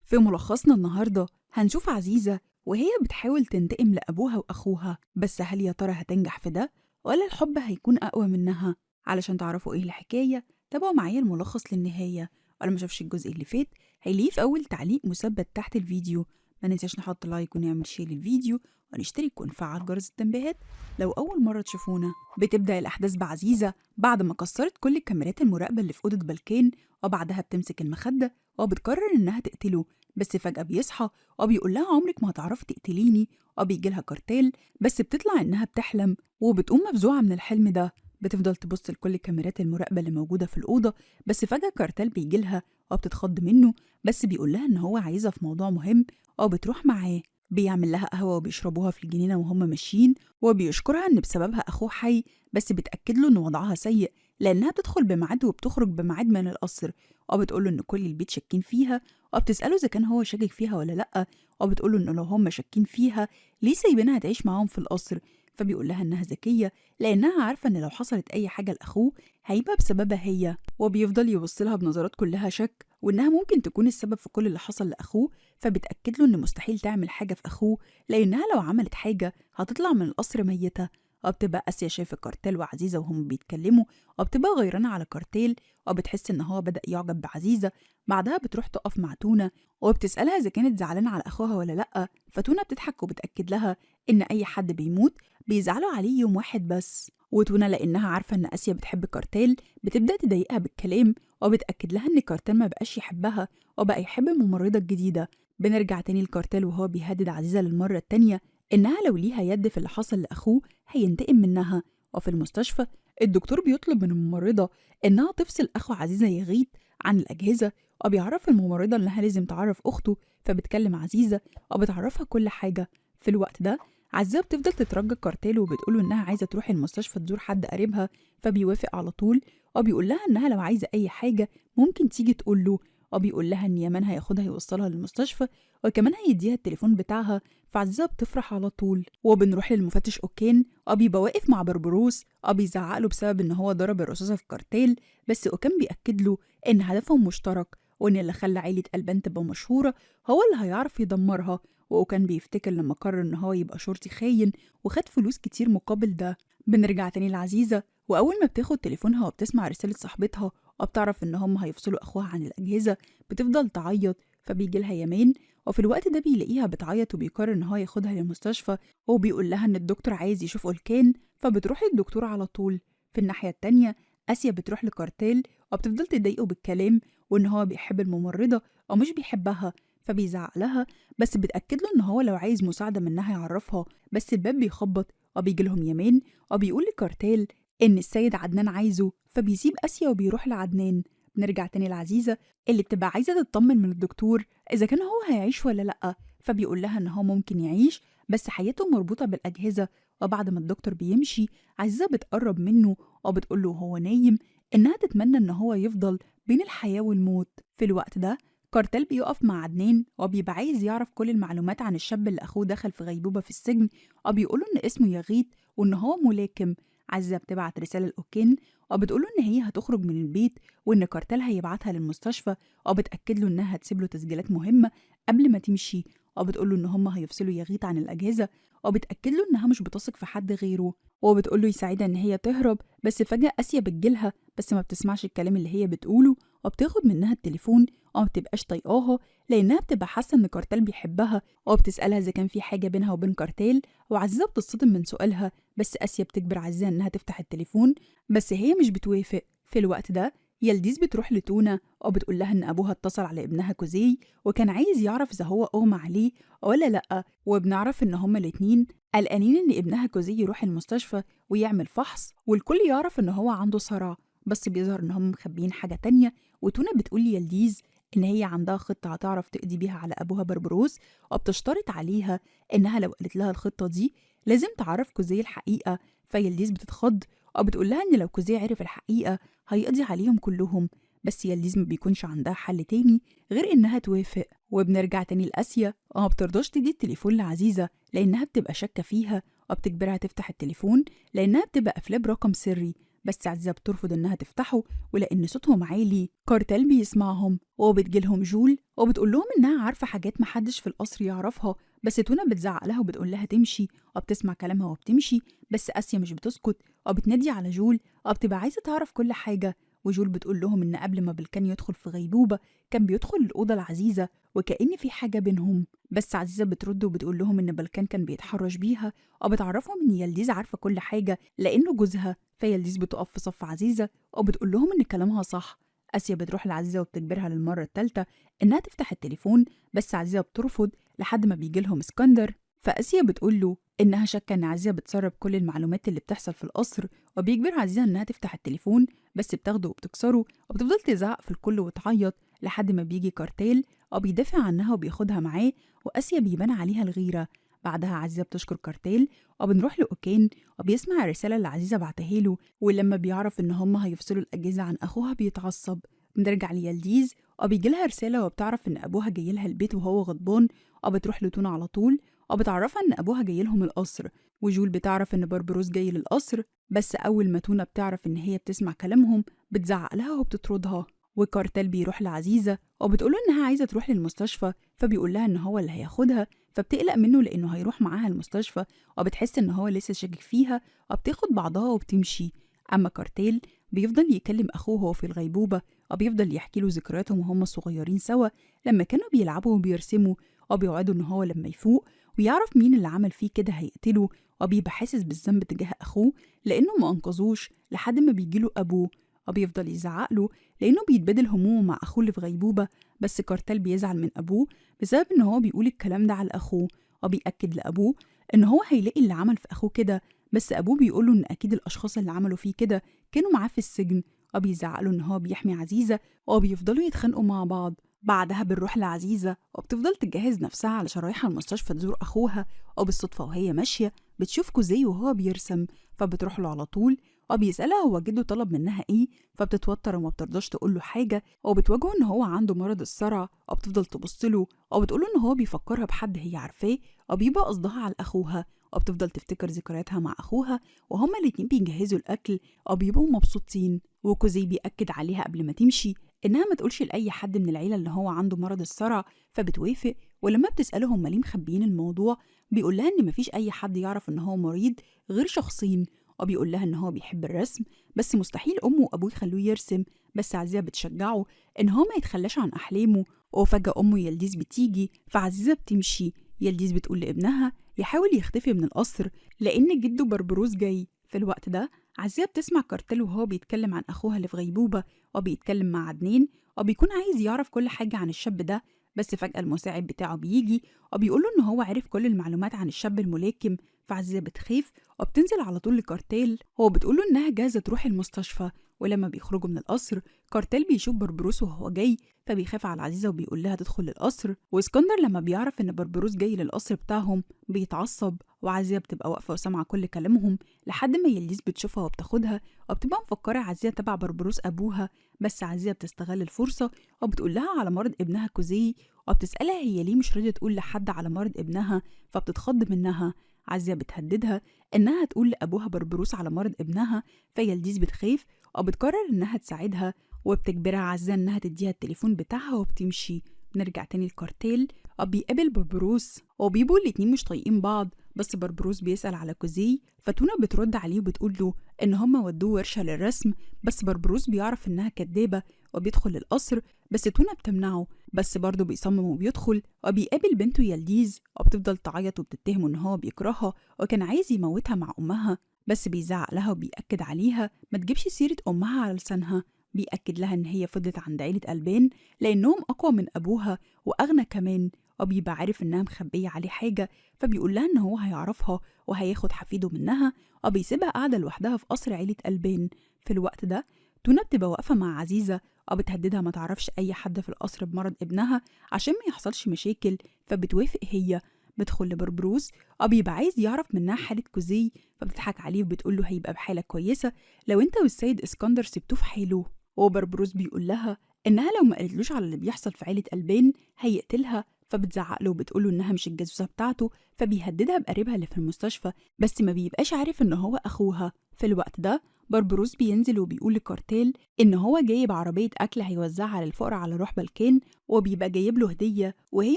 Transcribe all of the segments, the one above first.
في ملخصنا النهاردة هنشوف عزيزة وهي بتحاول تنتقم لأبوها وأخوها، بس هل يا ترى هتنجح في ده ولا الحب هيكون أقوى منها؟ علشان تعرفوا إيه الحكاية تابعوا معايا الملخص للنهاية، ولا ما شافش الجزء اللي فات هيلاقيه في أول تعليق مثبت تحت الفيديو. ما ننساش نحط لايك ونعمل شير للفيديو ونشترك ونفعل جرس التنبيهات لو أول مرة تشوفونا. بتبدأ الأحداث بعزيزة بعد ما كسرت كل الكاميرات المراقبة اللي في أوضة بلكان، وبعدها بتمسك المخدة وبتقرر إنها تقتله. بس فجأة بيصحى وبيقول لها عمرك ما هتعرفي تقتليني، وبيجي لها كارتيل بس بتطلع إنها بتحلم، وبتقوم مفزوعة من الحلم ده. بتفضل تبص لكل كاميرات المراقبة اللي موجودة في الأوضة، بس فجأة كارتيل بيجي لها وبتتخض منه، بس بيقول لها إن هو عايزها في موضوع مهم وبتروح معاه. بيعمل لها قهوة وبيشربوها في الجنينة وهم ماشيين، وبيشكرها إن بسببها أخوه حي، بس بتأكد له إن وضعها سيء لأنها بتدخل بميعاد وبتخرج بميعاد من القصر. وبتقول له إن كل البيت شاكين فيها، وبتسأله إذا كان هو شاكك فيها ولا لأ، وبتقوله إنه لو هم شاكين فيها ليه سايبينها تعيش معاهم في القصر. فبيقول لها إنها ذكية لأنها عارفة إن لو حصلت أي حاجة لأخوه هيبقى بسببها هي، وبيفضل يبص لها بنظرات كلها شك وإنها ممكن تكون السبب في كل اللي حصل لأخوه. فبتأكد له إن مستحيل تعمل حاجة في أخوه لأنها لو عملت حاجة هتطلع من القصر ميتة. وبتبقى آسيا شايفة كارتيل وعزيزة وهم بيتكلموا، وبتبقى غيرانة على كارتيل وبتحس إن هو بدأ يعجب بعزيزة. بعدها بتروح تقف مع تونة وبتسألها إذا كانت زعلانة على أخوها ولا لأ، فتونة بتضحك وبتأكد لها إن أي حد بيموت بيزعلوا عليه يوم واحد بس. وتونة لأنها عارفة إن آسيا بتحب كارتيل بتبدأ تضايقها بالكلام، وبتأكد لها إن كارتيل ما بقاش يحبها وبقى يحب الممرضة الجديدة. بنرجع تاني لكارتيل وهو بيهدد عزيزة للمرة التانية إنها لو ليها يد في اللي حصل لأخوه هينتقم منها. وفي المستشفى الدكتور بيطلب من الممرضة إنها تفصل أخو عزيزة يغيث عن الأجهزة، وبيعرف الممرضة إنها لازم تعرف أخته، فبتكلم عزيزة وبتعرفها كل حاجة. في الوقت ده عزيزة بتفضل تترجى كارتيل وبتقوله إنها عايزة تروح المستشفى تزور حد قريبها، فبيوافق على طول وبيقول لها إنها لو عايزة أي حاجة ممكن تيجي تقوله. وبيقول لها إن يمان هياخدها يوصلها للمستشفى وكمان هيديها التليفون بتاعها، فعزيزة بتفرح على طول. وبنروح للمفتش أوكين وبيبقى واقف مع بربروس وبيزعق له بسبب إن هو ضرب الرصاصة في كارتيل، بس أوكين بيأكد له إن هدفهم مشترك وإن اللي خلى عيلة ألبان تبقى مشهورة هو اللي هيعرف يدمرها. وكان بيفتكر لما قرر إن هو يبقى شرطي خاين وخد فلوس كتير مقابل ده. بنرجع تاني لعزيزة وأول ما بتاخد تليفونها وبتسمع رسالة صاحبتها وبتعرف إن هم هيفصلوا أخوها عن الأجهزة بتفضل تعيط. فبيجي لها يمان وفي الوقت ده بيلاقيها بتعيط وبيقرر إن هو ياخدها للمستشفى، وبيقول لها إن الدكتور عايز يشوف أولكان، فبتروح للدكتور على طول. في الناحية التانية آسيا بتروح لكارتيل وبتفضل تضايقه بالكلام وإن هو بيحب الممرضة أو مش بيحبها، فبيزعق لها بس بتأكد له إن هو لو عايز مساعدة منها يعرفها. بس الباب بيخبط وبيجي لهم يمان وبيقول لكارتيل إن السيد عدنان عايزه، فبيسيب آسيا وبيروح لعدنان. بنرجع تاني لعزيزة اللي بتبقى عايزة تطمن من الدكتور إذا كان هو هيعيش ولا لأ، فبيقول لها إن هو ممكن يعيش بس حياته مربوطة بالأجهزة. وبعد ما الدكتور بيمشي عزيزة بتقرب منه وبتقول له وهو نايم إنها تتمنى إن هو يفضل بين الحياة والموت. في الوقت ده كارتل بيقف مع عدنان وبيبقى عايز يعرف كل المعلومات عن الشاب اللي أخوه دخل في غيبوبة في السجن، وبيقوله إن اسمه يغيث وإن هو ملاكم. عزة بتبعت رسالة لأوكين وبتقوله إن هي هتخرج من البيت وإن كارتل هيبعتها للمستشفى، وبتأكد له إنها هتسيب له تسجيلات مهمة قبل ما تمشي، وبتقول له إن هم هيفصلوا يغيث عن الأجهزة، وبتأكد له إنها مش بتثق في حد غيره، وبتقول له يساعدها إن هي تهرب. بس فجأة آسيا بتجيلها بس ما بتسمعش الكلام اللي هي بتقوله وبتاخد منها التليفون وما بتبقاش طايقاها لأنها بتبقى حاسة إن كارتيل بيحبها، وبتسألها إذا كان في حاجة بينها وبين كارتيل، وعزيزة بتتصدم من سؤالها بس آسيا بتجبر عزيزة إنها تفتح التليفون بس هي مش بتوافق. في الوقت ده يلديز بتروح لتونة وبتقول لها إن أبوها اتصل على ابنها كوزي وكان عايز يعرف إذا هو أغمى عليه ولا لأ، وبنعرف إن هما الاتنين قلقانين إن ابنها كوزي يروح المستشفى ويعمل فحص والكل يعرف إن هو عنده صرع، بس بيظهر إن هم مخبيين حاجة تانية. وتونة بتقول ليلديز إن هي عندها خطة هتعرف تقضي بيها على أبوها بربروس، وبتشترط عليها إنها لو قالت لها الخطة دي لازم تعرف كوزي الحقيقة. فيلديز بتتخض وبتقول لها إن لو كوزي عرف الحقيقة هيقضي عليهم كلهم، بس يلديز ما بيكونش عندها حل تاني غير إنها توافق. وبنرجع تاني لآسيا وما بترضاش تدي التليفون لعزيزة لأنها بتبقى شاكة فيها وبتجبرها تفتح التليفون لأنها بتبقى قافلاه برقم سري. بس عزيزة بترفض إنها تفتحه، ولأن صوتهم عالي كارتيل بيسمعهم، وبتجيلهم جول وبتقول لهم إنها عارفة حاجات محدش في القصر يعرفها. بس تونا بتزعق لها وبتقول لها تمشي، وبتسمع كلامها وبتمشي. بس آسيا مش بتسكت، وبتنادي على جول، وبتبقى عايزة تعرف كل حاجة. وجول بتقول لهم إن قبل ما بلكان يدخل في غيبوبة كان بيدخل الأوضة العزيزة وكأن في حاجة بينهم. بس عزيزة بترد وبتقول لهم إن بلكان كان بيتحرش بيها، وبتعرفهم إن يلديز عارفة كل حاجة لأنه جوزها. فيلديز بتقف في صف عزيزة وبتقول لهم إن كلامها صح. آسيا بتروح لعزيزة وبتجبرها للمرة الثالثة إنها تفتح التليفون، بس عزيزة بترفض لحد ما بيجيلهم اسكندر. فآسيا بتقول له إنها شاكة إن عزيزة بتسرب كل المعلومات اللي بتحصل في القصر، وبيجبر عزيزة إنها تفتح التليفون، بس بتاخده وبتكسره، وبتفضل تزعق في الكل وتعيط لحد ما بيجي كارتيل وبيدافع عنها وبياخدها معاه. وآسيا بيبان عليها الغيرة. بعدها عزيزة بتشكر كارتيل، وبنروح لأوكين وبيسمع الرسالة اللي عزيزة بعتها له، ولما بيعرف إن هم هيفصلوا الأجهزة عن أخوها بيتعصب. بنرجع ليلديز وبيجيلها رسالة وبتعرف إن أبوها جايلها البيت وهو غضبان، وبتروح لتونا على طول وبتعرفها إن أبوها جايلهم القصر. وجول بتعرف إن بربروس جاي للقصر، بس أول ما تونا بتعرف إن هي بتسمع كلامهم بتزعق لها وبتطردها. وكارتيل بيروح لعزيزة وبتقوله إنها عايزة تروح للمستشفى، فبيقول لها إن هو اللي هياخدها، فبتقلق منه لأنه هيروح معاها المستشفى، وبتحس إن هو لسه شاكك فيها، وبتاخد بعضها وبتمشي. أما كارتيل بيفضل يكلم أخوه وهو في الغيبوبة، وبيفضل يحكي له ذكرياتهم وهم صغيرين سوا لما كانوا بيلعبوا وبيرسموا، وبيوعدوا إن هو لما يفوق ويعرف مين اللي عمل فيه كده هيقتله، وبيبقى حاسس بالذنب تجاه أخوه لأنه ما أنقذوش لحد ما بيجيله أبوه، وبيفضل يزعق له لأنه بيتبادل همومه مع أخوه اللي في غيبوبة. بس كارتيل بيزعل من أبوه بسبب إن هو بيقول الكلام ده على أخوه، وبيأكد لأبوه إن هو هيلاقي اللي عمل في أخوه كده. بس أبوه بيقوله إن أكيد الأشخاص اللي عملوا فيه كده كانوا معاه في السجن، وبيزعقله إن هو بيحمي عزيزة، وبيفضلوا يتخانقوا مع بعض. بعدها بنروح لعزيزة وبتفضل تجهز نفسها علشان رايحة المستشفى تزور أخوها، وبالصدفة وهي ماشية بتشوف كوزي وهو بيرسم، فبتروح له على طول وبيسألها هو جده طلب منها إيه، فبتتوتر وما بترضاش تقول له حاجة، وبتواجهه إن هو عنده مرض الصرع، وبتفضل تبص له وبتقوله إن هو بيفكرها بحد هي عارفاه، وبيبقى قصدها على أخوها، وبتفضل تفتكر ذكرياتها مع أخوها وهما الاتنين بيجهزوا الأكل وبيبقوا مبسوطين. وكوزي بيأكد عليها قبل ما تمشي إنها ما تقولش لأي حد من العيلة اللي هو عنده مرض الصرع، فبتوافق. ولما بتسأله هما ليه مخبيين الموضوع بيقول لها إن مفيش أي حد يعرف إن هو مريض غير شخصين، وبيقول لها إن هو بيحب الرسم بس مستحيل أمه وأبوه يخلوه يرسم. بس عزيزة بتشجعه إن هو ما يتخلاش عن أحلامه. وفجأة أمه يلديز بتيجي، فعزيزة بتمشي. يلديز بتقول لابنها يحاول يختفي من القصر لأن جده بربروس جاي. في الوقت ده عزيزة بتسمع كارتيل وهو بيتكلم عن أخوها اللي في غيبوبة، وبيتكلم مع عدنان وبيكون عايز يعرف كل حاجة عن الشاب ده. بس فجأة المساعد بتاعه بيجي وبيقوله إن هو عارف كل المعلومات عن الشاب الملاكم. فعزيزة بتخاف وبتنزل على طول لكارتيل، هو بتقوله إنها جاهزة تروح المستشفى. ولما بيخرجوا من القصر كارتيل بيشوف بربروس وهو جاي، فبيخاف على عزيزة وبيقول لها تدخل القصر. واسكندر لما بيعرف إن بربروس جاي للقصر بتاعهم بيتعصب، وعزيزة بتبقى واقفة وسامعة كل كلامهم لحد ما يلديز بتشوفها وبتاخدها، وبتبقى مفكرة عزيزة تبع بربروس أبوها. بس عزيزة بتستغل الفرصة وبتقول لها على مرض ابنها كوزي، وبتسألها هي ليه مش راضية تقول لحد على مرض ابنها، فبتتخض منها. عزيزة بتهددها إنها تقول لأبوها بربروس على مرض ابنها، فيلديز بتخاف وبتقرر إنها تساعدها، وبتجبرها عزيزة إنها تديها التليفون بتاعها وبتمشي. نرجع تاني لكارتيل وبيقابل بربروس وبيبقوا الاتنين مش طايقين بعض، بس بربروس بيسأل على كوزي، فتونا بترد عليه وبتقول له إن هما ودوه ورشة للرسم. بس بربروس بيعرف إنها كدابة وبيدخل القصر، بس تونا بتمنعه، بس برضه بيصمم وبيدخل وبيقابل بنته يلديز، وبتفضل تعيط وبتتهمه إن هو بيكرهها وكان عايز يموتها مع أمها. بس بيزعق لها وبيأكد عليها ما تجيبش سيرة أمها على لسانها. بيأكد لها إن هي فضلت عند عيلة ألبان لأنهم أقوى من أبوها وأغنى كمان، وبيبقى عارف إنها مخبية عليه حاجة، فبيقول لها إن هو هيعرفها وهياخد حفيده منها، وبيسيبها قاعدة لوحدها في قصر عيلة ألبان. في الوقت ده تونا بتبقى واقفة مع عزيزة وبتهددها ما تعرفش أي حد في القصر بمرض ابنها عشان ما يحصلش مشاكل، فبتوافق هي. بدخل لبربروس وبيبقى عايز يعرف منها حالة كوزي، فبتضحك عليه وبتقول له هيبقى بحالة كويسة لو انت والسيد اسكندر سبتوه في حاله. وبربروس بيقول لها إنها لو ما قالتلوش على اللي بيحصل في عيلة ألبان هيقتلها، فبتزعق له وبتقوله إنها مش الجاسوسة بتاعته، فبيهددها بقريبها اللي في المستشفى، بس ما بيبقاش عارف إن هو أخوها. في الوقت ده بربروس بينزل وبيقول لكارتيل إن هو جايب عربية أكل هيوزعها للفقراء على روح بالكان، وبيبقى جايب له هدية وهي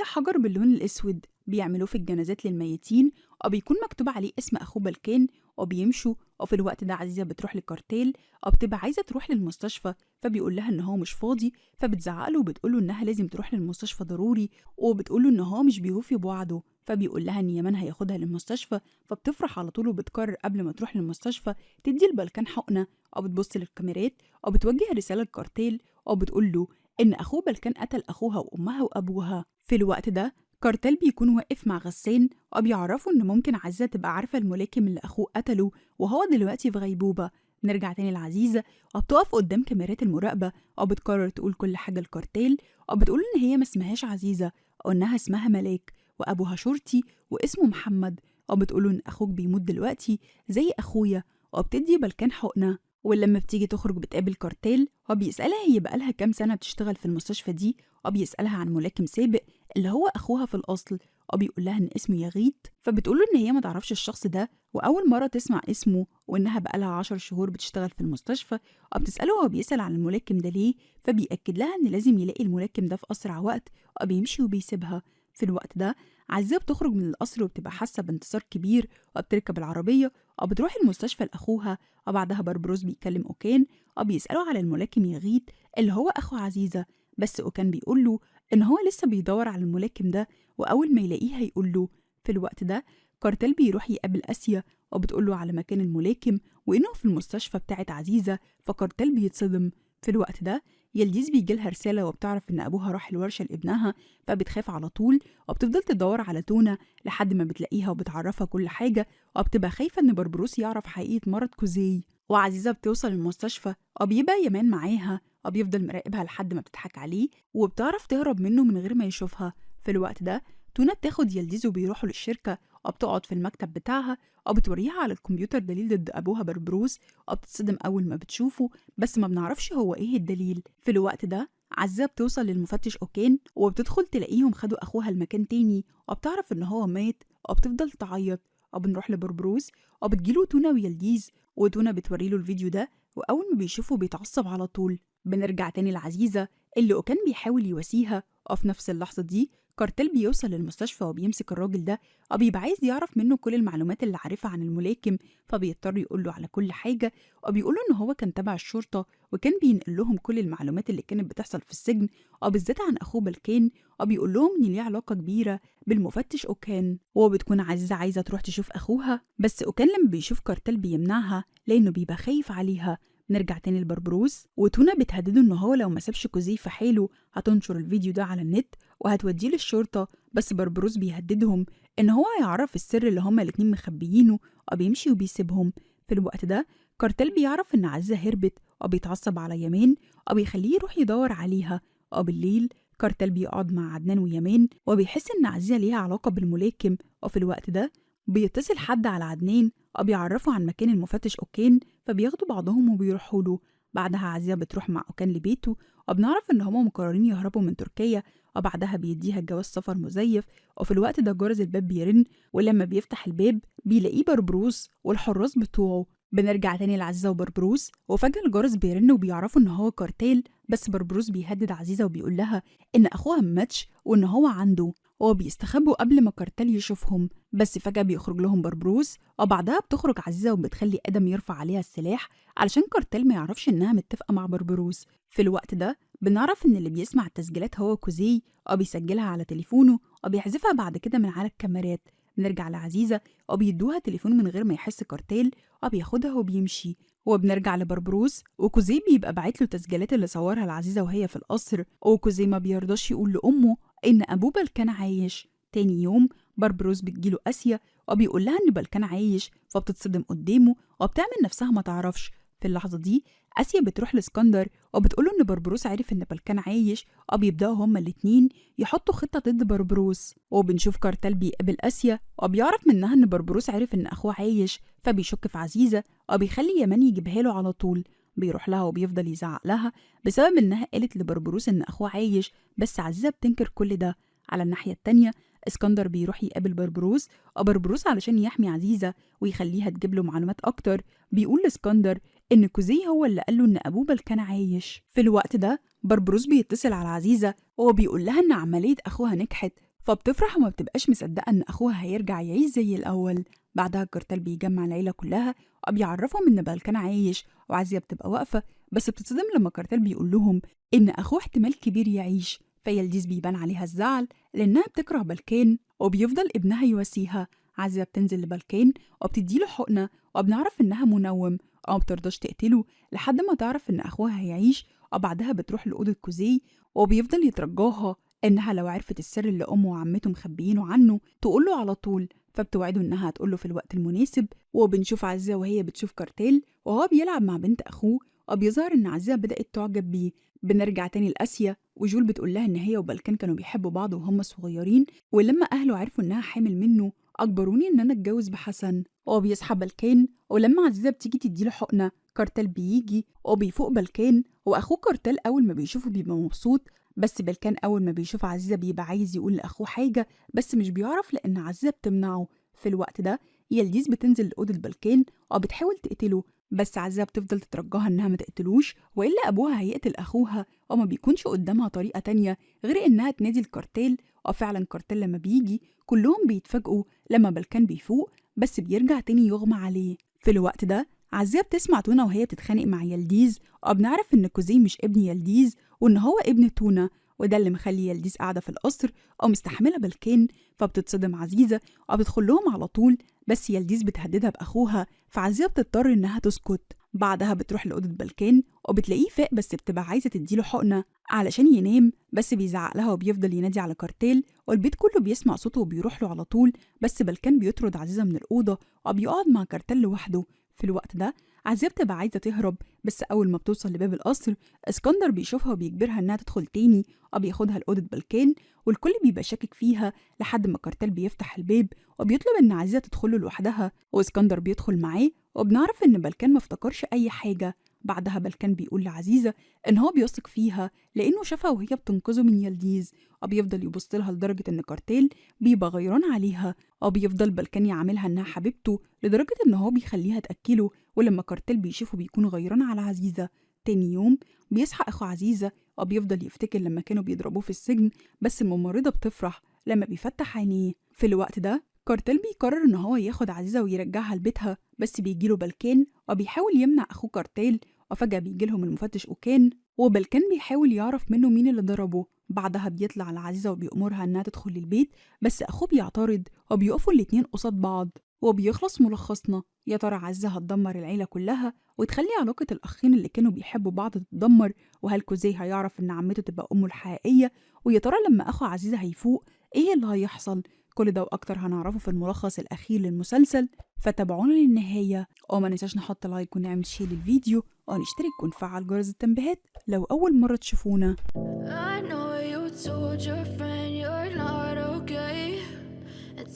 حجر باللون الأسود بيعملوه في الجنازات للميتين، وبيكون مكتوب عليه اسم أخوه بالكان، وبيمشوا. وفي الوقت ده عزيزة بتروح لكارتيل وبتبقى عايزة تروح للمستشفى، فبيقول لها إن هو مش فاضي، فبتزعق له وبتقوله إنها لازم تروح للمستشفى ضروري، وبتقوله إن هو مش بيوفي بوعده. فبيقول لها إن يمان هياخدها للمستشفى، فبتفرح على طول وبتقرر قبل ما تروح للمستشفى تدي البلكان حقنة، أو بتبص للكاميرات أو بتوجه رسالة لكارتيل أو بتقول له إن أخوه بلكان قتل أخوها وأمها وأبوها. في الوقت ده كارتيل بيكون واقف مع غسان وبيعرفوا إن ممكن عزيزة تبقى عارفة الملاكم اللي أخوه قتله وهو دلوقتي في غيبوبة. نرجع تاني لعزيزة وبتقف قدام كاميرات المراقبة وبتقرر تقول كل حاجة لكارتيل، وبتقول إن هي ما اسمهاش عزيزة أو إنها اسمها ملاك وأبوها شرطي واسمه محمد، وبتقوله إن أخوك بيموت دلوقتي زي أخويا، وبتدي بلكان حقنة. ولما بتيجي تخرج بتقابل كارتيل وبيسألها هي بقالها كام سنة بتشتغل في المستشفى دي، وبيسألها عن ملاكم سابق اللي هو أخوها في الأصل، وبيقول لها إن اسمه يغيت، فبتقوله إن هي ما تعرفش الشخص ده وأول مرة تسمع اسمه، وإنها بقالها 10 شهور بتشتغل في المستشفى. وبتسأله هو بيسأل عن الملاكم ده ليه، فبيأكد لها إن لازم يلاقي الملاكم ده في أسرع وقت، وبيمشي وبيسيبها. في الوقت ده عزيزة بتخرج من القصر وبتبقى حاسة بانتصار كبير، وبتركب العربية وبتروح المستشفى لأخوها. وبعدها بربروس بيكلم أوكان وبيسأله على الملاكم يغيت اللي هو أخو عزيزة، بس أوكان بيقول له إن هو لسه بيدور على الملاكم ده وأول ما يلاقيه هيقول له. في الوقت ده كارتيل بيروح يقابل آسيا وبتقول له على مكان الملاكم وإنه في المستشفى بتاعت عزيزة، فكارتيل بيتصدم. في الوقت ده يلديز بيجيلها رسالة وبتعرف إن أبوها راح الورشة لابنها، فبتخاف على طول وبتفضل تدور على تونا لحد ما بتلاقيها وبتعرفها كل حاجة، وبتبقى خايفة إن بربروس يعرف حقيقة مرض كوزي. وعزيزة بتوصل المستشفى وبيبقى يمان معاها وبيفضل مراقبها لحد ما بتضحك عليه وبتعرف تهرب منه من غير ما يشوفها. في الوقت ده تونا بتاخد يلديز وبيروحوا للشركة وبتقعد في المكتب بتاعها وبتوريها على الكمبيوتر دليل ضد أبوها بربروس، وبتتصدم أول ما بتشوفه بس ما بنعرفش هو إيه الدليل. في الوقت ده عزة بتوصل للمفتش أوكان وبتدخل تلاقيهم خدوا أخوها المكان تاني، وبتعرف إن هو مات وبتفضل تعيط. وبنروح لبربروس وبتجيله تونا ويلديز، وتونا بتوريله الفيديو ده وأول ما بيشوفه بيتعصب على طول. بنرجع تاني لعزيزة اللي أوكان بيحاول يواسيها، وفي نفس اللحظة دي كارتيل بيوصل للمستشفى وبيمسك الراجل ده وبيبقى عايز يعرف منه كل المعلومات اللي عارفها عن الملاكم، فبيضطر يقوله على كل حاجة، وبيقوله إن هو كان تبع الشرطة وكان بينقل لهم كل المعلومات اللي كانت بتحصل في السجن وبالذات عن أخوه بلكان، وبيقول لهم إن ليه علاقة كبيرة بالمفتش أوكان. وبتكون عزيزة عايزة تروح تشوف أخوها بس أوكان لما بيشوف كارتيل بيمنعها لأنه بيبقى خايف عليها. نرجع تاني لبربروس وتونا بتهدده إن هو لو ما سابش كوزي في حاله هتنشر الفيديو ده على النت وهتوديه للشرطة، بس بربروس بيهددهم إن هو هيعرف السر اللي هما الاتنين مخبيينه وبيمشي وبيسيبهم. في الوقت ده كارتيل بيعرف إن عزة هربت وبيتعصب على يمان وبيخليه يروح يدور عليها. وبالليل كارتيل بيقعد مع عدنان ويمان وبيحس إن عزة ليها علاقة بالملاكم، وفي الوقت ده بيتصل حد على عدنان وبيعرفوا عن مكان المفتش أوكان، فبياخدوا بعضهم وبيروحوا له. بعدها عزيزة بتروح مع أوكان لبيته وبنعرف إن هما مقررين يهربوا من تركيا، وبعدها بيديها جواز سفر مزيف. وفي الوقت ده جرس الباب بيرن ولما بيفتح الباب بيلاقيه بربروس والحراس بتوعه. بنرجع تاني لعزيزة وبربروس وفجأة الجرس بيرن وبيعرفوا إن هو كارتيل، بس بربروس بيهدد عزيزة وبيقول لها إن أخوها ماتش وإن هو عنده، وبيستخبوا قبل ما كارتيل يشوفهم. بس فجأة بيخرج لهم بربروس وبعدها بتخرج عزيزة وبتخلي آدم يرفع عليها السلاح علشان كارتيل ما يعرفش إنها متفقة مع بربروس. في الوقت ده بنعرف إن اللي بيسمع التسجيلات هو كوزي وبيسجلها على تليفونه وبيحذفها بعد كده من على الكاميرات. بنرجع لعزيزة وبيدوها تليفون من غير ما يحس كارتيل وبياخدها وبيمشي. وبنرجع لبربروس وكوزي بيبقى باعت له تسجيلات اللي صورها العزيزة وهي في القصر، وكوزي ما بيرضاش يقول لأمه إن أبوه بلكان عايش. تاني يوم بربروس بتجيله آسيا وبيقول لها إن بلكان عايش، فبتتصدم قدامه وبتعمل نفسها ما تعرفش. في اللحظة دي آسيا بتروح لاسكندر وبتقوله إن بربروس عارف إن بلكان عايش، وبيبدأوا هما الاتنين يحطوا خطة ضد بربروس. وبنشوف كارتيل بيقابل آسيا وبيعرف منها إن بربروس عارف إن أخوه عايش، فبيشك في عزيزة وبيخلي يمان يجيبها له على طول. بيروح لها وبيفضل يزعق لها بسبب إنها قالت لبربروس إن أخوه عايش، بس عزيزة بتنكر كل ده على الناحية التانية اسكندر بيروح يقابل بربروس، وبربروس علشان يحمي عزيزة ويخليها تجيب له معلومات أكتر بيقول لاسكندر إن كوزي هو اللي قاله إن أبوه كان عايش. في الوقت ده بربروس بيتصل على عزيزة وهو بيقول لها إن عملية أخوها نجحت، فبتفرح وما بتبقاش مصدقة إن أخوها هيرجع يعيش زي الأول. بعدها الكارتيل بيجمع العيلة كلها وبيعرفهم إن كان عايش، وعزيزة بتبقى واقفة بس بتتصدم لما الكارتيل بيقول لهم إن أخوه احتمال كبير يعيش. فيلديز بيبان عليها الزعل لأنها بتكره بالكان وبيفضل ابنها يواسيها. عزيزة بتنزل لبالكان وبتديله حقنة وبنعرف إنها منوم أو بترضاش تقتله لحد ما تعرف إن أخوها هيعيش، وبعدها بتروح لأوضة كوزي وبيفضل يترجاها إنها لو عرفت السر اللي أمه وعمته مخبيينه عنه تقوله على طول، فبتوعده إنها هتقوله في الوقت المناسب. وبنشوف عزيزة وهي بتشوف كارتيل وهو بيلعب مع بنت أخوه، وبيظهر إن عزيزة بدأت تعجب بيه. بنرجع تاني لآسيا وجول بتقول لها إن هي وبالكان كانوا بيحبوا بعض وهم صغيرين، ولما أهله عرفوا إنها حامل منه أجبروني إن أنا أتجوز بحسن. وبيصحى بالكان، ولما عزيزة بتيجي تديله حقنة كارتيل بيجي وبيفوق بالكان، وأخوه كارتيل أول ما بيشوفه بيبقى مبسوط، بس بالكان أول ما بيشوف عزيزة بيبقى عايز يقول لأخوه حاجة بس مش بيعرف لأن عزيزة بتمنعه. في الوقت ده يلديز بتنزل لأوضة بالكان وبتحاول تقتله، بس عزيزة بتفضل تترجاها إنها ما تقتلوش وإلا أبوها هيقتل أخوها، وما بيكونش قدامها طريقة تانية غير إنها تنادي الكارتيل. وفعلا كارتيل لما بيجي كلهم بيتفاجئوا لما بالكان بيفوق بس بيرجع تاني يغمى عليه. في الوقت ده عزيزة بتسمع تونا وهي بتتخانق مع يلديز، وبنعرف إن كوزي مش ابن يلديز وإن هو ابن تونا، وده اللي مخلي يلديز قاعدة في القصر أو مستحملة بالكان. فبتتصدم عزيزة وبتدخل لهم على طول، بس يلديز بتهددها بأخوها فعزيزة بتضطر إنها تسكت. بعدها بتروح لأوضة بالكان وبتلاقيه فاق بس بتبقى عايزة تديله حقنة علشان ينام، بس بيزعق لها وبيفضل ينادي على كارتيل، والبيت كله بيسمع صوته وبيروح له على طول، بس بالكان بيطرد عزيزة من الأوضة وبيقعد مع كارتيل لوحده. في الوقت ده عزيزة بتبقى عايزة تهرب، بس أول ما بتوصل لباب القصر اسكندر بيشوفها وبيجبرها إنها تدخل تاني وبياخدها لأوضة بالكان، والكل بيبقى شاكك فيها لحد ما كارتيل بيفتح الباب وبيطلب إن عزيزة تدخله لوحدها، واسكندر بيدخل معاه وبنعرف إن بالكان ما افتكرش أي حاجة. بعدها بالكان بيقول لعزيزة إن هو بيثق فيها لأنه شافها وهي بتنقذه من يلديز، وبيفضل يبص لها لدرجة إن كارتيل بيبقى غيران عليها، وبيفضل بالكان يعاملها إنها حبيبته لدرجة إن هو بيخليها تأكله، ولما كارتيل بيشوفه بيكون غيران على عزيزة. تاني يوم بيصحى أخو عزيزة وبيفضل يفتكر لما كانوا بيضربوه في السجن، بس الممرضة بتفرح لما بيفتح عينيه. في الوقت ده كارتيل بيقرر إن هو ياخد عزيزة ويرجعها لبيتها، بس بيجيله بالكان وبيحاول يمنع أخوه كارتيل، وفجأة بيجيلهم المفتش أوكان وبالكان بيحاول يعرف منه مين اللي ضربه. بعدها بيطلع على عزيزة وبيأمرها إنها تدخل البيت، بس أخوه بيعترض وبيقفوا الاتنين قصاد بعض. وبيخلص ملخصنا، يا ترى عزيزة هتدمر العيلة كلها وتخلي علاقة الأخين اللي كانوا بيحبوا بعض تتدمر؟ وهل كوزي هيعرف إن عمته تبقى أمه الحقيقية؟ ويا ترى لما أخو عزيزة هيفوق إيه اللي هيحصل؟ كل ده وأكتر هنعرفه في الملخص الأخير للمسلسل، فتابعونا للنهاية، وما ننساش نحط لايك ونعمل شير للفيديو ونشترك ونفعل جرس التنبيهات لو أول مرة تشوفونا.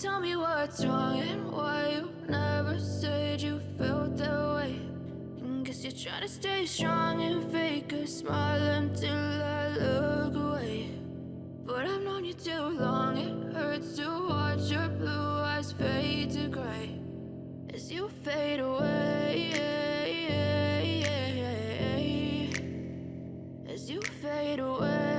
Tell me what's wrong and why you never said you felt that way. Guess you're trying to stay strong and fake a smile until I look away. But I've known you too long, it hurts to watch your blue eyes fade to gray as you fade away, as you fade away.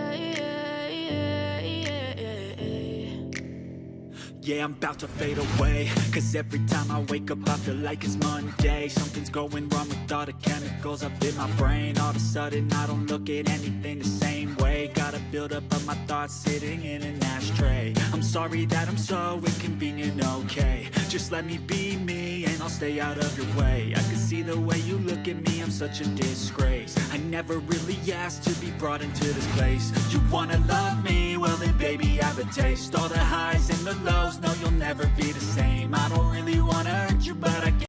Yeah, I'm about to fade away, cause every time I wake up I feel like it's Monday. Something's going wrong with all the chemicals up in my brain. All of a sudden I don't look at anything the same way. Got a buildup of my thoughts sitting in an ashtray. I'm sorry that I'm so inconvenient, okay. Just let me be me and I'll stay out of your way. I can see the way you look at me, I'm such a disgrace. I never really asked to be brought into this place. You wanna love me? Well then baby I have a taste. All the highs and the lows, no you'll never be the same. I don't really wanna hurt